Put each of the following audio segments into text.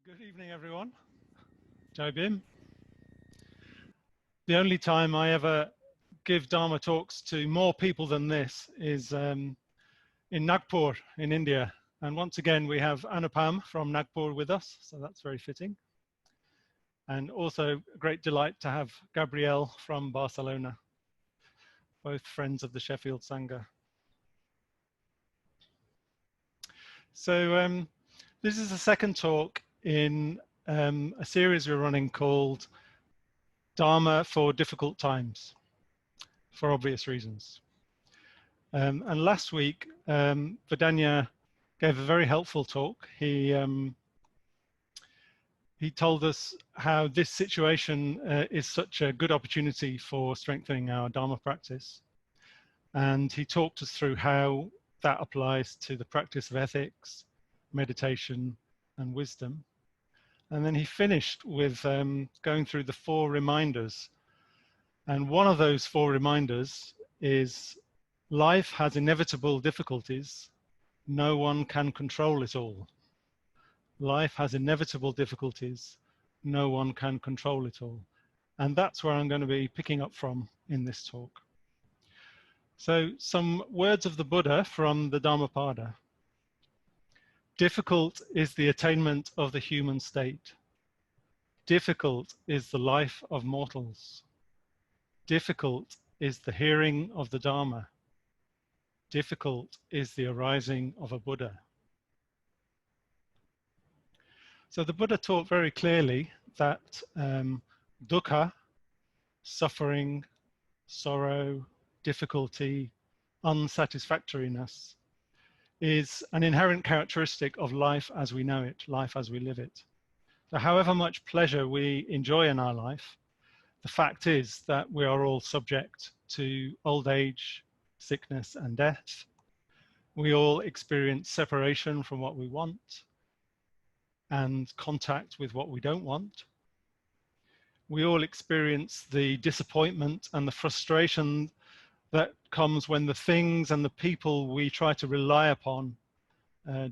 Good evening, everyone. Jai Bim. The only time I ever give Dharma talks to more people than this is in Nagpur in India. And once again, we have Anupam from Nagpur with us, so that's very fitting. And also a great delight to have Gabrielle from Barcelona, both friends of the Sheffield Sangha. So this is the second talk in a series we're running called Dharma for Difficult Times, for obvious reasons. And last week, Vidanya gave a very helpful talk. He told us how this situation is such a good opportunity for strengthening our Dharma practice. And he talked us through how that applies to the practice of ethics, meditation, and wisdom. And then he finished with going through the 4 reminders. And one of those 4 reminders is life has inevitable difficulties. No one can control it all. Life has inevitable difficulties. No one can control it all. And that's where I'm going to be picking up from in this talk. So some words of the Buddha from the Dhammapada. Difficult is the attainment of the human state. Difficult is the life of mortals. Difficult is the hearing of the Dharma. Difficult is the arising of a Buddha. So the Buddha taught very clearly that dukkha, suffering, sorrow, difficulty, unsatisfactoriness is an inherent characteristic of life as we know it, life as we live it. So however much pleasure we enjoy in our life, the fact is that we are all subject to old age, sickness, and death. We all experience separation from what we want and contact with what we don't want. We all experience the disappointment and the frustration that comes when the things and the people we try to rely upon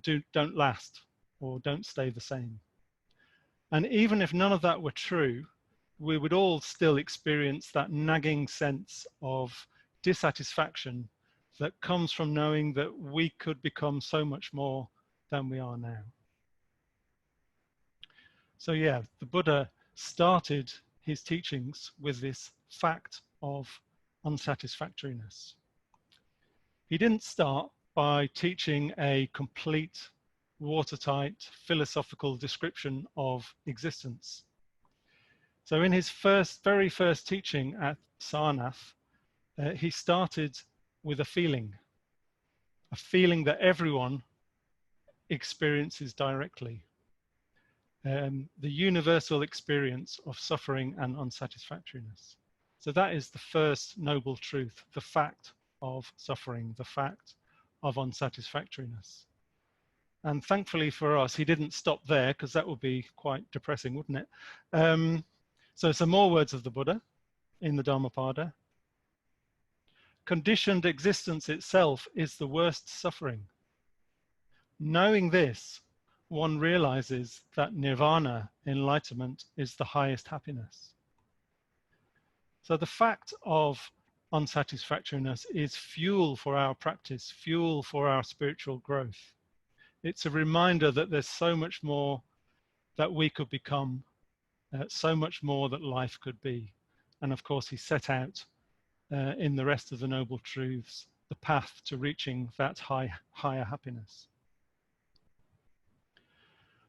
don't last or don't stay the same. And even if none of that were true, we would all still experience that nagging sense of dissatisfaction that comes from knowing that we could become so much more than we are now. So yeah, the Buddha started his teachings with this fact of unsatisfactoriness. He didn't start by teaching a complete, watertight, philosophical description of existence. So in his very first teaching at Sarnath, he started with a feeling that everyone experiences directly. The universal experience of suffering and unsatisfactoriness. So that is the first noble truth, the fact of suffering, the fact of unsatisfactoriness. And thankfully for us, he didn't stop there, because that would be quite depressing, wouldn't it? So some more words of the Buddha in the Dhammapada. Conditioned existence itself is the worst suffering. Knowing this, one realizes that nirvana, enlightenment, is the highest happiness. So the fact of unsatisfactoriness is fuel for our practice, fuel for our spiritual growth. It's a reminder that there's so much more that we could become, so much more that life could be. And of course, he set out in the rest of the Noble Truths the path to reaching that higher happiness.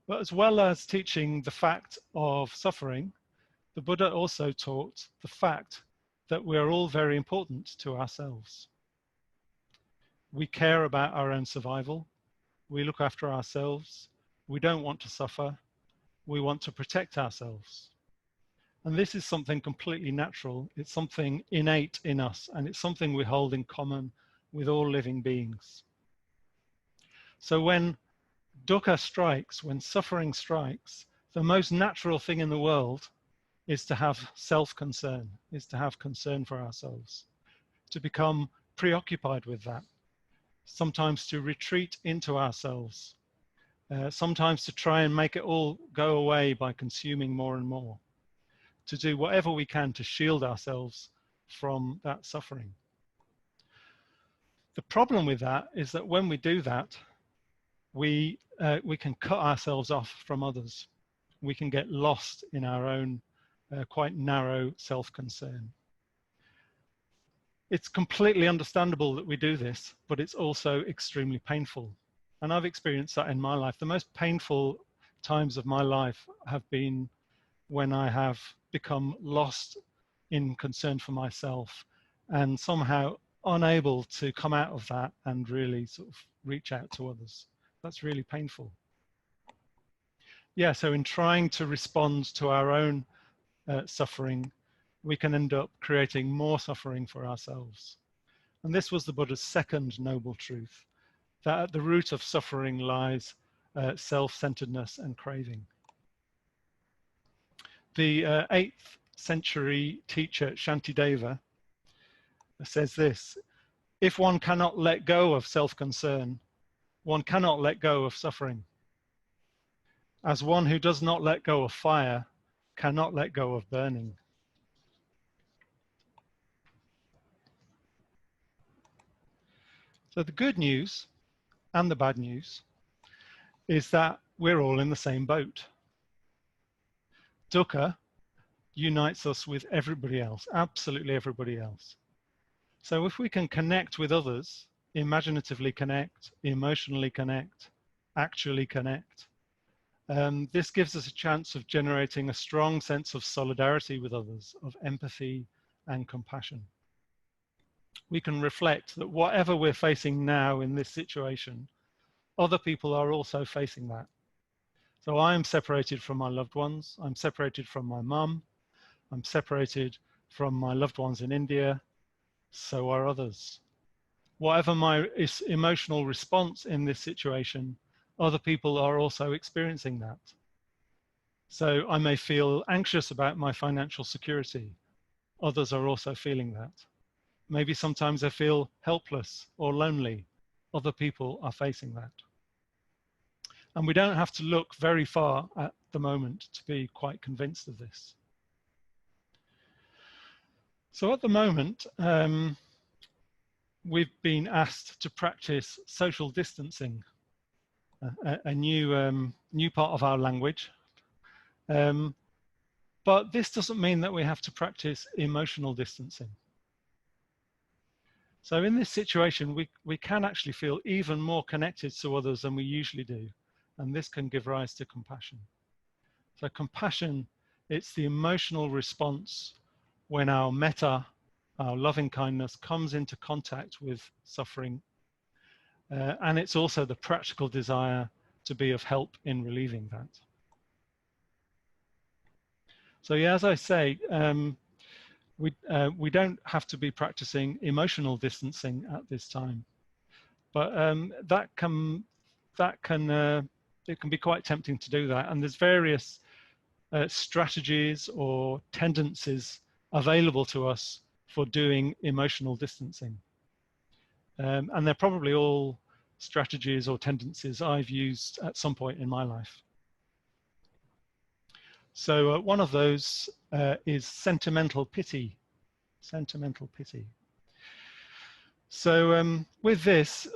But as well as teaching the fact of suffering, the Buddha also taught the fact that we are all very important to ourselves. We care about our own survival. We look after ourselves. We don't want to suffer. We want to protect ourselves. And this is something completely natural. It's something innate in us, and it's something we hold in common with all living beings. So when dukkha strikes, when suffering strikes, the most natural thing in the world is to have self-concern, is to have concern for ourselves, to become preoccupied with that, sometimes to retreat into ourselves, sometimes to try and make it all go away by consuming more and more, to do whatever we can to shield ourselves from that suffering. The problem with that is that when we do that, we can cut ourselves off from others. We can get lost in our own quite narrow self-concern. It's completely understandable that we do this, but it's also extremely painful. And I've experienced that in my life. The most painful times of my life have been when I have become lost in concern for myself and somehow unable to come out of that and really sort of reach out to others. That's really painful. Yeah, so in trying to respond to our own suffering, we can end up creating more suffering for ourselves. And this was the Buddha's second noble truth, that at the root of suffering lies self-centeredness and craving. The 8th century teacher Shantideva says this: if one cannot let go of self-concern, one cannot let go of suffering. As one who does not let go of fire cannot let go of burning. So the good news and the bad news is that we're all in the same boat. Dukkha unites us with everybody else, absolutely everybody else. So if we can connect with others, imaginatively connect, emotionally connect, actually connect, this gives us a chance of generating a strong sense of solidarity with others, of empathy and compassion. We can reflect that whatever we're facing now in this situation, other people are also facing that. So I am separated from my loved ones, I'm separated from my mum, I'm separated from my loved ones in India, so are others. Whatever my emotional response in this situation, other people are also experiencing that. So I may feel anxious about my financial security. Others are also feeling that. Maybe sometimes I feel helpless or lonely. Other people are facing that. And we don't have to look very far at the moment to be quite convinced of this. So at the moment, we've been asked to practice social distancing, a new part of our language. But this doesn't mean that we have to practice emotional distancing. So in this situation, we can actually feel even more connected to others than we usually do. And this can give rise to compassion. So compassion, it's the emotional response when our metta, our loving kindness, comes into contact with suffering. And it's also the practical desire to be of help in relieving that. So yeah, as I say, we don't have to be practicing emotional distancing at this time, but it can be quite tempting to do that. And there's various strategies or tendencies available to us for doing emotional distancing. And they're probably all strategies or tendencies I've used at some point in my life. So one of those is sentimental pity. Sentimental pity. So with this,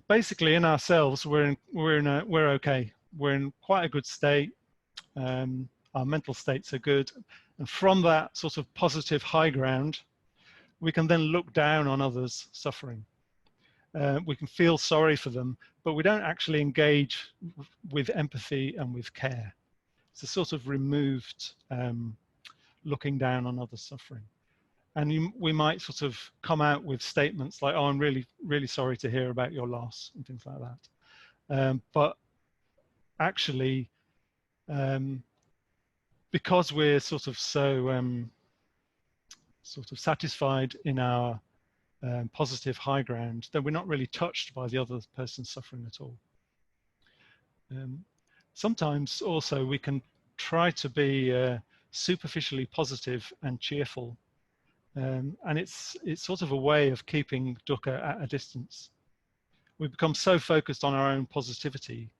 basically in ourselves, we're okay. We're in quite a good state. Our mental states are good. And from that sort of positive high ground, we can then look down on others suffering. We can feel sorry for them, but we don't actually engage with empathy and with care. It's a sort of removed looking down on others suffering. And we might sort of come out with statements like, oh, I'm really, really sorry to hear about your loss and things like that. But actually, because we're sort of so sort of satisfied in our positive high ground, then we're not really touched by the other person's suffering at all. Sometimes also we can try to be superficially positive and cheerful, and it's sort of a way of keeping dukkha at a distance. We become so focused on our own positivity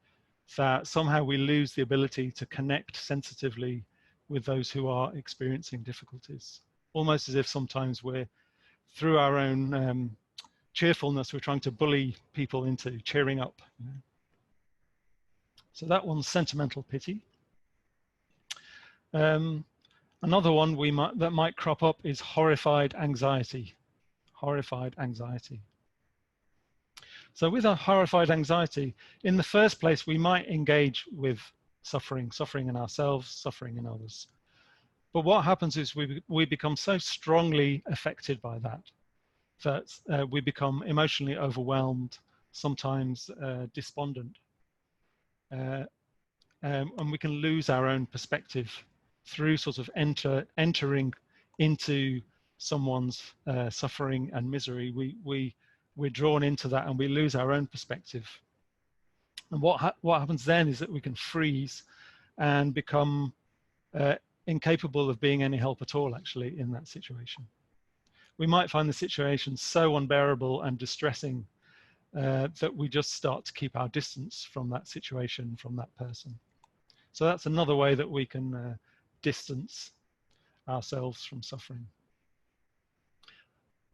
that somehow we lose the ability to connect sensitively with those who are experiencing difficulties. Almost as if sometimes we're, through our own cheerfulness, we're trying to bully people into cheering up. You know? So that one's sentimental pity. Another one that might crop up is horrified anxiety. Horrified anxiety. So with a horrified anxiety, in the first place, we might engage with suffering in ourselves, suffering in others. But what happens is we become so strongly affected by that we become emotionally overwhelmed, sometimes despondent. And we can lose our own perspective through sort of entering into someone's suffering and misery. We're drawn into that and we lose our own perspective. And what happens then is that we can freeze and become incapable of being any help at all, actually, in that situation. We might find the situation so unbearable and distressing that we just start to keep our distance from that situation, from that person. So that's another way that we can distance ourselves from suffering.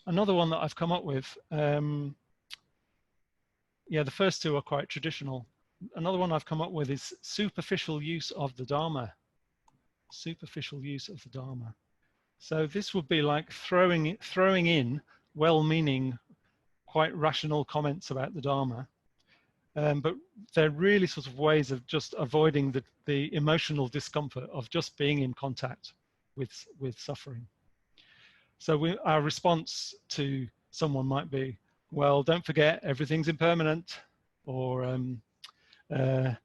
Another one that I've come up with, yeah, the first two are quite traditional. Another one I've come up with is superficial use of the Dharma. Superficial use of the Dharma. So this would be like throwing in well-meaning, quite rational comments about the Dharma. But they're really sort of ways of just avoiding the emotional discomfort of just being in contact with suffering. So our response to someone might be, well, don't forget, everything's impermanent, or, death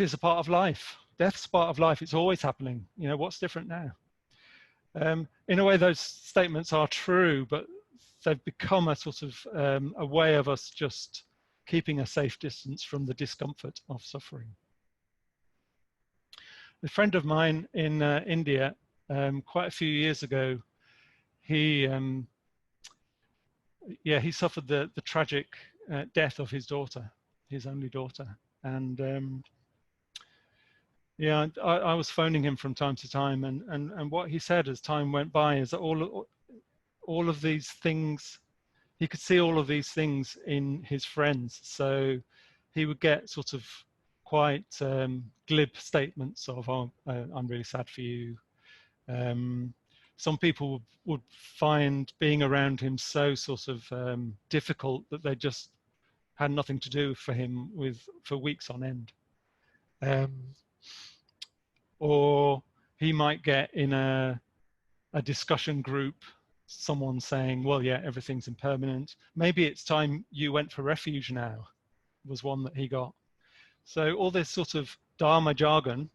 is a part of life. Death's a part of life, it's always happening. You know, what's different now? In a way, those statements are true, but they've become a sort of a way of us just keeping a safe distance from the discomfort of suffering. A friend of mine in India, quite a few years ago, he suffered the tragic death of his daughter, his only daughter. And yeah, I was phoning him from time to time, and what he said as time went by is that all of these things, he could see all of these things in his friends. So he would get sort of quite glib statements of, oh, I'm really sad for you. Some people would find being around him so sort of difficult that they just had nothing to do for him for weeks on end. Or he might get in a discussion group, someone saying, well, yeah, everything's impermanent. Maybe it's time you went for refuge now, was one that he got. So all this sort of Dharma jargon,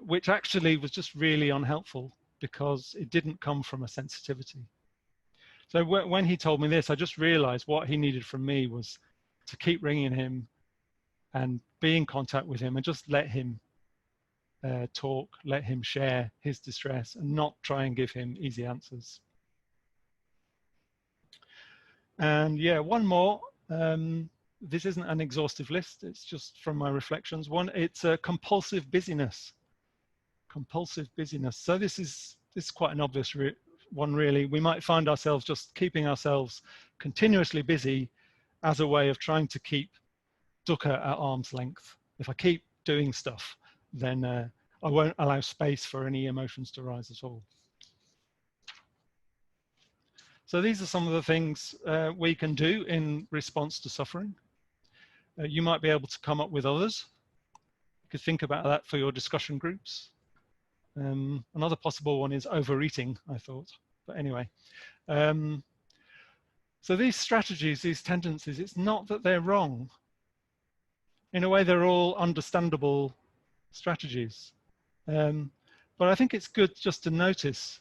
which actually was just really unhelpful because it didn't come from a sensitivity. So when he told me this, I just realized what he needed from me was to keep ringing him and be in contact with him and just let him talk, let him share his distress and not try and give him easy answers. And yeah, one more. This isn't an exhaustive list, it's just from my reflections. One, it's a compulsive busyness. Compulsive busyness. So this is quite an obvious one, really. We might find ourselves just keeping ourselves continuously busy as a way of trying to keep dukkha at arm's length. If I keep doing stuff, then I won't allow space for any emotions to rise at all. So these are some of the things we can do in response to suffering. You might be able to come up with others. You could think about that for your discussion groups. Another possible one is overeating, I thought. But anyway. So these strategies, these tendencies, it's not that they're wrong. In a way, they're all understandable strategies. But I think it's good just to notice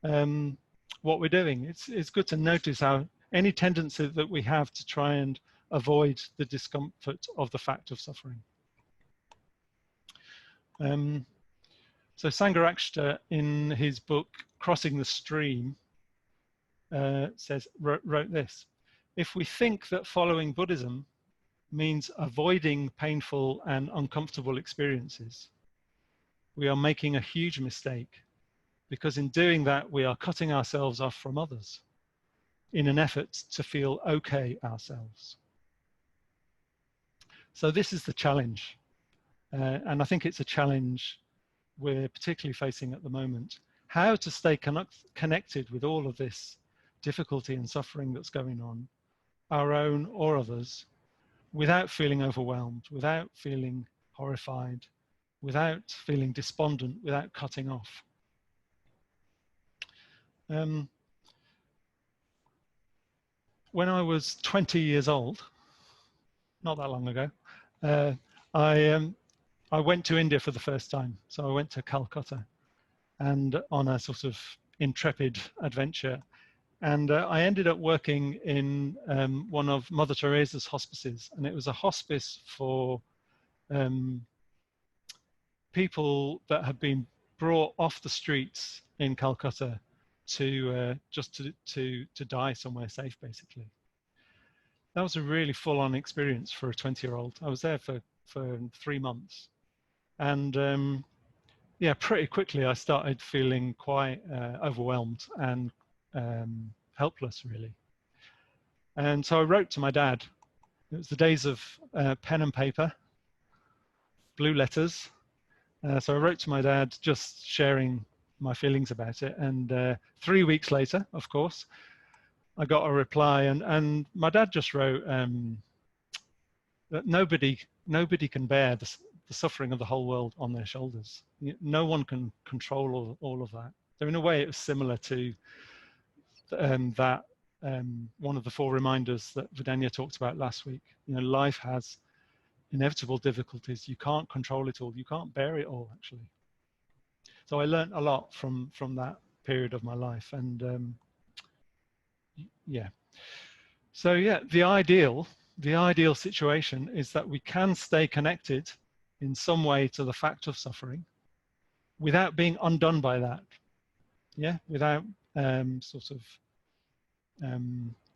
what we're doing. It's good to notice how any tendency that we have to try and avoid the discomfort of the fact of suffering. So Sangha in his book, Crossing the Stream, wrote this: if we think that following Buddhism means avoiding painful and uncomfortable experiences, we are making a huge mistake, because in doing that, we are cutting ourselves off from others in an effort to feel okay ourselves. So this is the challenge. And I think it's a challenge we're particularly facing at the moment. How to stay connected with all of this difficulty and suffering that's going on, our own or others, without feeling overwhelmed, without feeling horrified, without feeling despondent, without cutting off. When I was 20 years old, not that long ago, I went to India for the first time. So I went to Calcutta, and on a sort of intrepid adventure. And I ended up working in one of Mother Teresa's hospices, and it was a hospice for people that had been brought off the streets in Calcutta to just to die somewhere safe, basically. That was a really full-on experience for a 20-year-old. I was there for 3 months, and yeah, pretty quickly I started feeling quite overwhelmed and helpless, really. And so I wrote to my dad. It was the days of pen and paper, blue letters. So I wrote to my dad, just sharing my feelings about it. And 3 weeks later, of course, I got a reply, and my dad just wrote that nobody can bear the suffering of the whole world on their shoulders. No one can control all of that. So in a way, it was similar to one of the 4 reminders that Vidanya talked about last week. You know, life has inevitable difficulties. You can't control it all. You can't bear it all, actually. So I learned a lot from that period of my life. And yeah. So yeah, the ideal situation is that we can stay connected in some way to the fact of suffering without being undone by that. Yeah, without sort of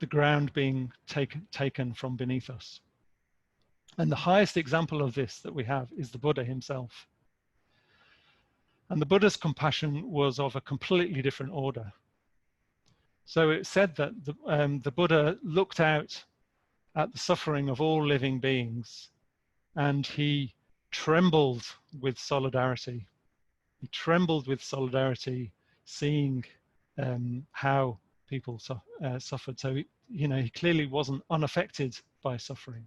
the ground being taken from beneath us. And the highest example of this that we have is the Buddha himself. And the Buddha's compassion was of a completely different order. So it said that the Buddha looked out at the suffering of all living beings, and he trembled with solidarity. He trembled with solidarity, seeing how people suffered. So he clearly wasn't unaffected by suffering.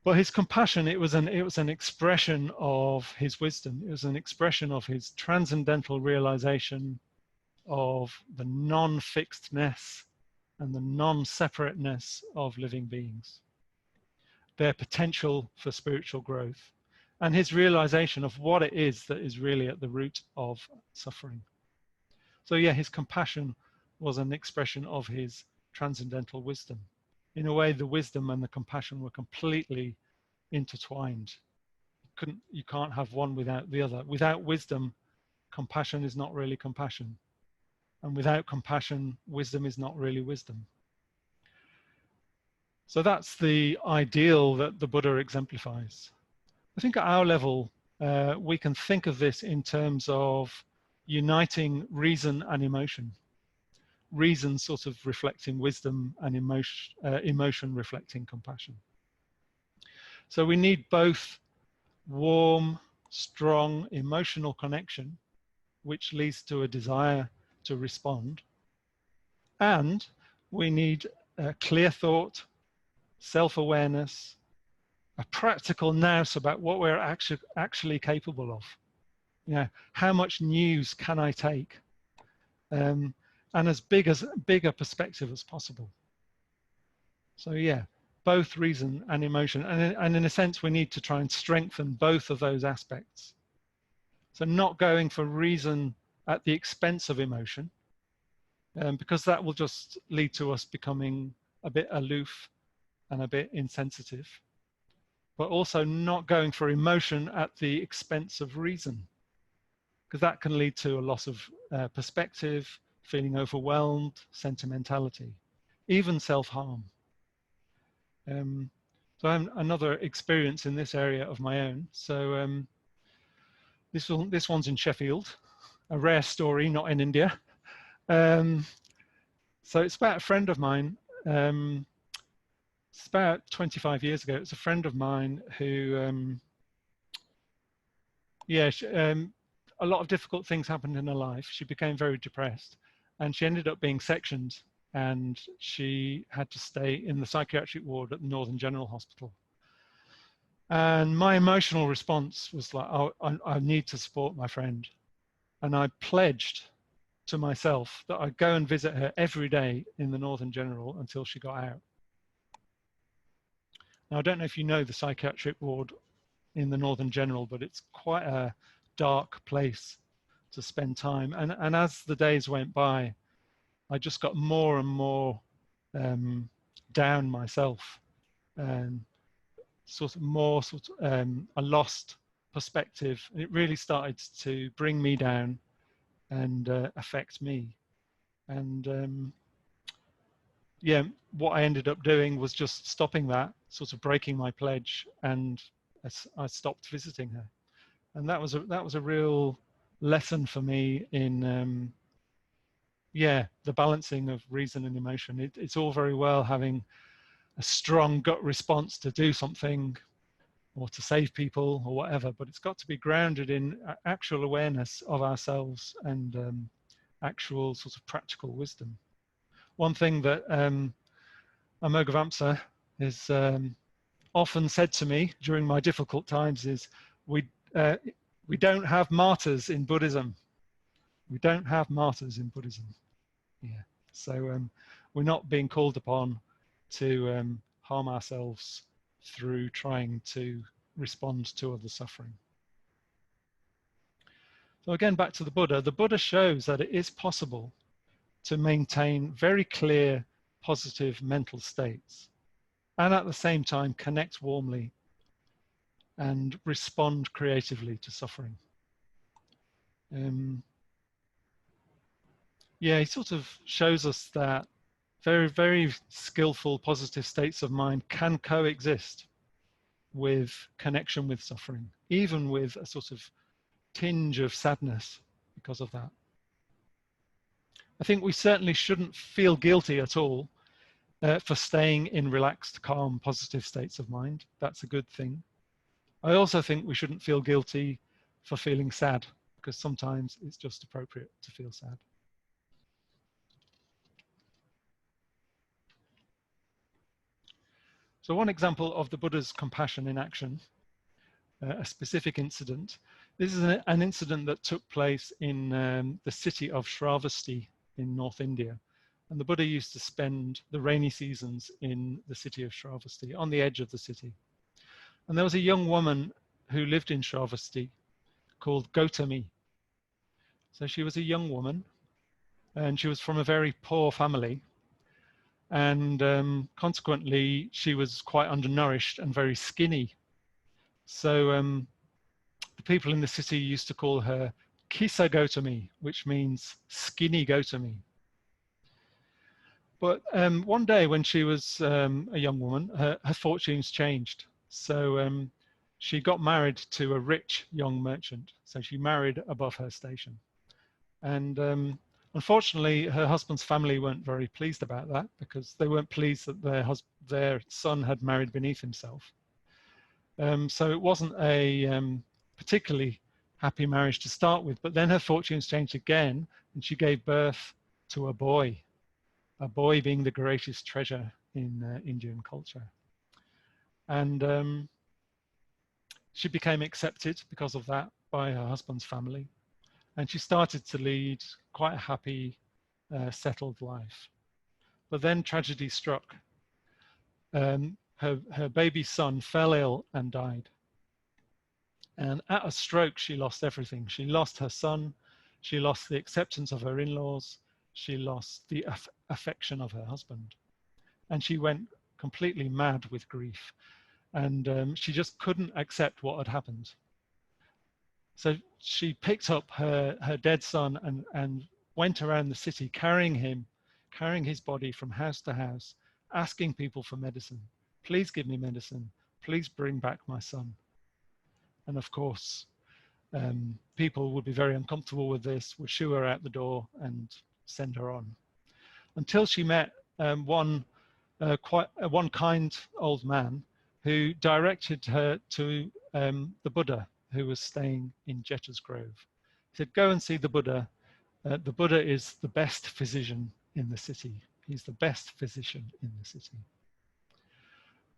But his compassion, it was an expression of his wisdom. It was an expression of his transcendental realization of the non-fixedness and the non-separateness of living beings, their potential for spiritual growth, and his realization of what it is that is really at the root of suffering. So yeah, his compassion was an expression of his transcendental wisdom. In a way, the wisdom and the compassion were completely intertwined. You can't have one without the other. Without wisdom, compassion is not really compassion. And without compassion, wisdom is not really wisdom. So that's the ideal that the Buddha exemplifies. I think at our level, we can think of this in terms of uniting reason and emotion. Reason sort of reflecting wisdom, and emotion reflecting compassion. So we need both warm, strong emotional connection, which leads to a desire to respond, and we need clear thought, self-awareness, a practical nous about what we're actually capable of. You know, how much news can I take? And as big a perspective as possible. So yeah, both reason and emotion. And in a sense, we need to try and strengthen both of those aspects. So not going for reason at the expense of emotion, because that will just lead to us becoming a bit aloof and a bit insensitive. But also not going for emotion at the expense of reason, because that can lead to a loss of perspective, feeling overwhelmed, sentimentality, even self-harm. So I have another experience in this area of my own. So this one's in Sheffield, a rare story, not in India. So it's about a friend of mine. It's about 25 years ago. It's a friend of mine who, a lot of difficult things happened in her life. She became very depressed, and she ended up being sectioned, and she had to stay in the psychiatric ward at the Northern General Hospital. And my emotional response was like, oh, I need to support my friend. And I pledged to myself that I'd go and visit her every day in the Northern General until she got out. Now, I don't know if you know the psychiatric ward in the Northern General, but it's quite a dark place to spend time. And as the days went by, I just got more and more down myself, and I lost perspective. It really started to bring me down and affect me. And what I ended up doing was just stopping that, sort of breaking my pledge, and I stopped visiting her. And that was a real lesson for me in the balancing of reason and emotion. It's all very well having a strong gut response to do something or to save people or whatever, but it's got to be grounded in actual awareness of ourselves and actual sort of practical wisdom. One thing that Amoghavamsa is often said to me during my difficult times is, we don't have martyrs in Buddhism. We don't have martyrs in Buddhism. Yeah. So we're not being called upon to harm ourselves through trying to respond to other suffering. So again, back to the Buddha shows that it is possible to maintain very clear, positive mental states and at the same time connect warmly and respond creatively to suffering. He sort of shows us that very, very skillful positive states of mind can coexist with connection with suffering, even with a sort of tinge of sadness because of that. I think we certainly shouldn't feel guilty at all for staying in relaxed, calm, positive states of mind. That's a good thing. I also think we shouldn't feel guilty for feeling sad, because sometimes it's just appropriate to feel sad. So one example of the Buddha's compassion in action, a specific incident. This is an incident that took place in the city of Shravasti in North India. And the Buddha used to spend the rainy seasons in the city of Shravasti, on the edge of the city. And there was a young woman who lived in Shravasti called Gautami. So she was a young woman, and she was from a very poor family. And consequently, she was quite undernourished and very skinny. So the people in the city used to call her Kisa Gautami, which means skinny Gautami. But one day when she was a young woman, her fortunes changed. So she got married to a rich young merchant. So she married above her station. And unfortunately, her husband's family weren't very pleased about that, because they weren't pleased that their son had married beneath himself. So it wasn't a particularly happy marriage to start with, but then her fortunes changed again, and she gave birth to a boy being the greatest treasure in Indian culture. And she became accepted because of that by her husband's family. And she started to lead quite a happy, settled life. But then tragedy struck. Her baby son fell ill and died. And at a stroke, she lost everything. She lost her son. She lost the acceptance of her in-laws. She lost the affection of her husband. And she went completely mad with grief. And she just couldn't accept what had happened. So she picked up her dead son and went around the city carrying his body from house to house, asking people for medicine, please give me medicine. Please bring back my son. And of course, people would be very uncomfortable with this, would shoo her out the door and send her on. Until she met one kind old man who directed her to the Buddha, who was staying in Jeta's Grove. He said, go and see the Buddha. The Buddha is the best physician in the city. He's the best physician in the city.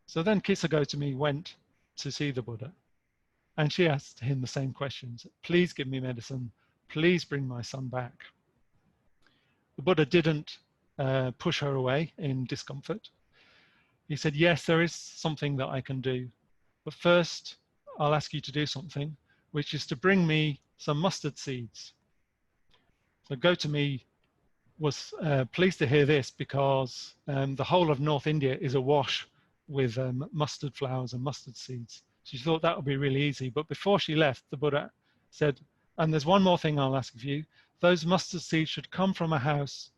So then Kissa Gotami went to see the Buddha, and she asked him the same questions. Please give me medicine. Please bring my son back. The Buddha didn't push her away in discomfort. He said, yes, there is something that I can do, but first I'll ask you to do something, which is to bring me some mustard seeds. So Gotami was pleased to hear this, because the whole of North India is awash with mustard flowers and mustard seeds. She thought that would be really easy, but before she left, the Buddha said, and there's one more thing I'll ask of you. Those mustard seeds should come from a house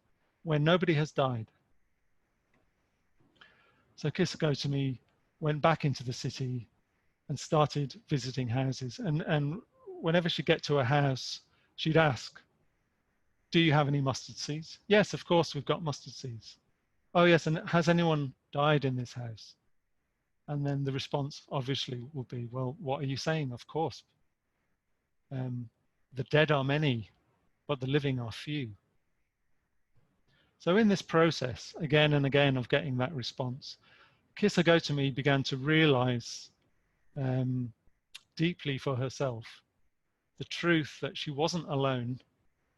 where nobody has died. So Kissa Gotami went back into the city and started visiting houses. And whenever she'd get to a house, she'd ask, do you have any mustard seeds? Yes, of course, we've got mustard seeds. Oh yes, and has anyone died in this house? And then the response obviously will be, well, what are you saying? Of course. The dead are many, but the living are few. So in this process, again and again, of getting that response, Kissa Gotami began to realize deeply for herself the truth that she wasn't alone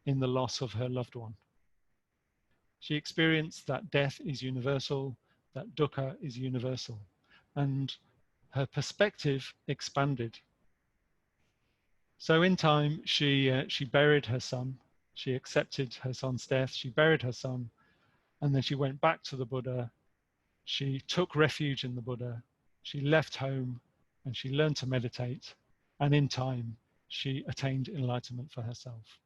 in the loss of her loved one. She experienced that death is universal, that dukkha is universal, and her perspective expanded. So in time, she buried her son. She accepted her son's death. She buried her son, and then she went back to the Buddha. She took refuge in the Buddha. She left home, and she learned to meditate. And in time, she attained enlightenment for herself.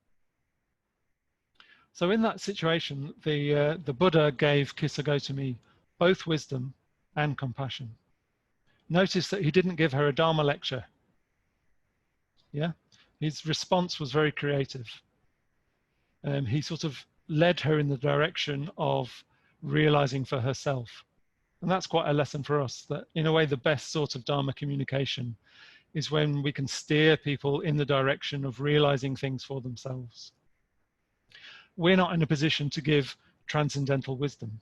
So in that situation, the Buddha gave Kissa Gotami both wisdom and compassion. Notice that he didn't give her a Dharma lecture. Yeah, his response was very creative. He sort of led her in the direction of realizing for herself. And that's quite a lesson for us, that in a way, the best sort of Dharma communication is when we can steer people in the direction of realizing things for themselves. We're not in a position to give transcendental wisdom.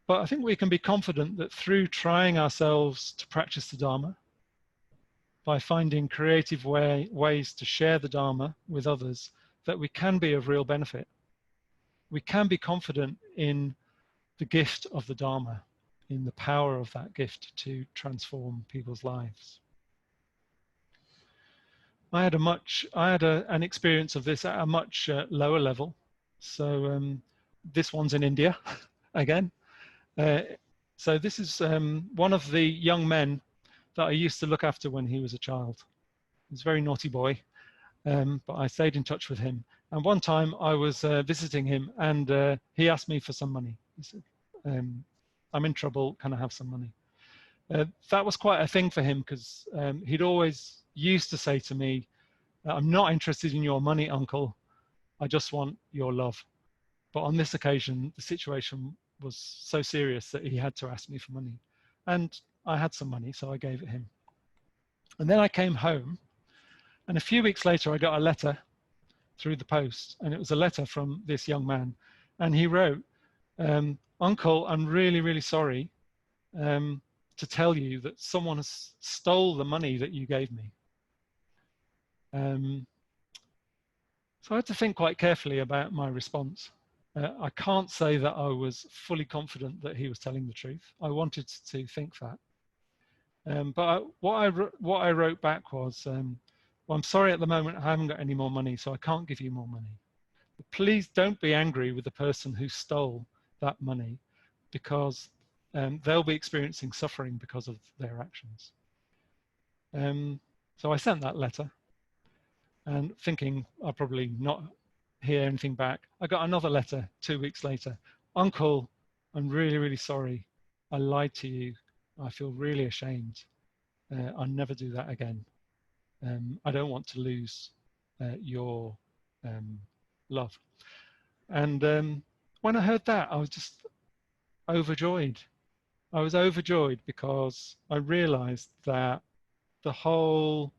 But I think we can be confident that through trying ourselves to practice the Dharma, by finding creative ways to share the Dharma with others, that we can be of real benefit. We can be confident in the gift of the Dharma, in the power of that gift to transform people's lives. I had an experience of this at a much lower level. So this one's in India again. So this is one of the young men that I used to look after when he was a child. He was a very naughty boy, but I stayed in touch with him. And one time I was visiting him, and he asked me for some money. He said, I'm in trouble, can I have some money? That was quite a thing for him, because he'd always used to say to me, I'm not interested in your money, uncle, I just want your love. But on this occasion, the situation was so serious that he had to ask me for money. And I had some money, so I gave it him. And then I came home, and a few weeks later, I got a letter through the post, and it was a letter from this young man. And he wrote, Uncle, I'm really, really sorry to tell you that someone has stole the money that you gave me. So I had to think quite carefully about my response. I can't say that I was fully confident that he was telling the truth. I wanted to think that. But what I wrote back was, well, I'm sorry at the moment, I haven't got any more money, so I can't give you more money. But please don't be angry with the person who stole that money, because they'll be experiencing suffering because of their actions. So I sent that letter, and thinking I'll probably not hear anything back, I got another letter 2 weeks later. Uncle, I'm really, really sorry. I lied to you. I feel really ashamed. I'll never do that again. I don't want to lose your love. And when I heard that, I was just overjoyed. I was overjoyed because I realized that the whole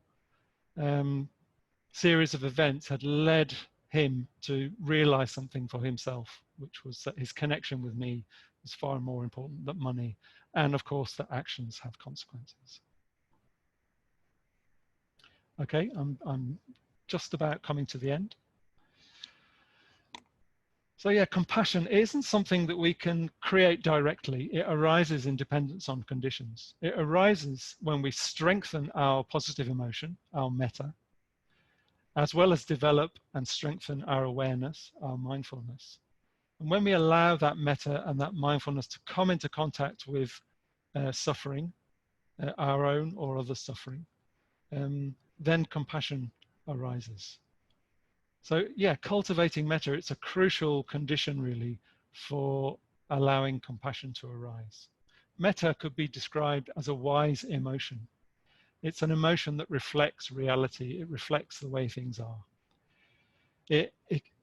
series of events had led him to realize something for himself, which was that his connection with me was far more important than money, and of course that actions have consequences. Okay, I'm just about coming to the end. So yeah, compassion isn't something that we can create directly. It arises in dependence on conditions. It arises when we strengthen our positive emotion, our metta, as well as develop and strengthen our awareness, our mindfulness. And when we allow that metta and that mindfulness to come into contact with suffering, our own or other suffering, then compassion arises. So yeah, cultivating metta, it's a crucial condition really for allowing compassion to arise. Metta could be described as a wise emotion. It's an emotion that reflects reality. It reflects the way things are. It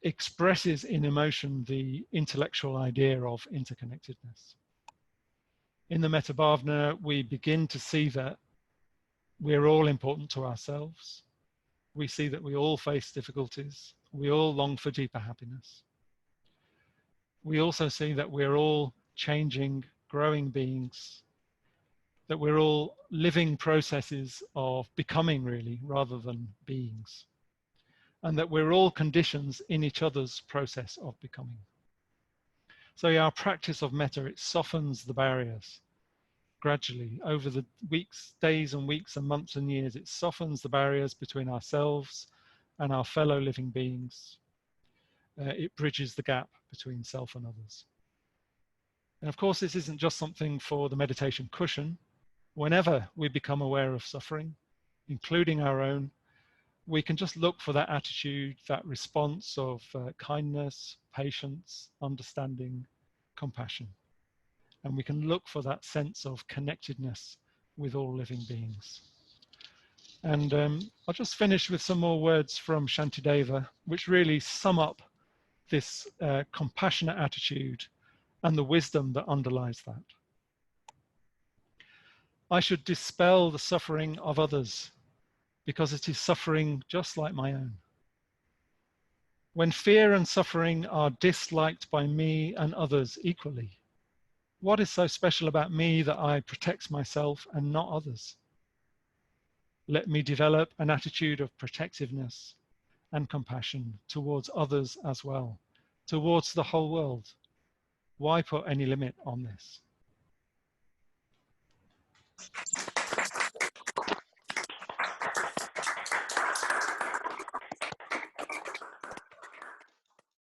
expresses in emotion the intellectual idea of interconnectedness. In the metta bhavana, we begin to see that we're all important to ourselves. We see that we all face difficulties. We all long for deeper happiness. We also see that we're all changing, growing beings, that we're all living processes of becoming really, rather than beings, and that we're all conditions in each other's process of becoming. So yeah, our practice of metta, it softens the barriers gradually over the weeks, days and weeks and months and years. It softens the barriers between ourselves and our fellow living beings. It bridges the gap between self and others. And of course, this isn't just something for the meditation cushion. Whenever we become aware of suffering, including our own, we can just look for that attitude, that response of kindness, patience, understanding, compassion. And we can look for that sense of connectedness with all living beings. And I'll just finish with some more words from Shantideva, which really sum up this compassionate attitude and the wisdom that underlies that. I should dispel the suffering of others because it is suffering just like my own. When fear and suffering are disliked by me and others equally, what is so special about me that I protect myself and not others? Let me develop an attitude of protectiveness and compassion towards others as well, towards the whole world. Why put any limit on this?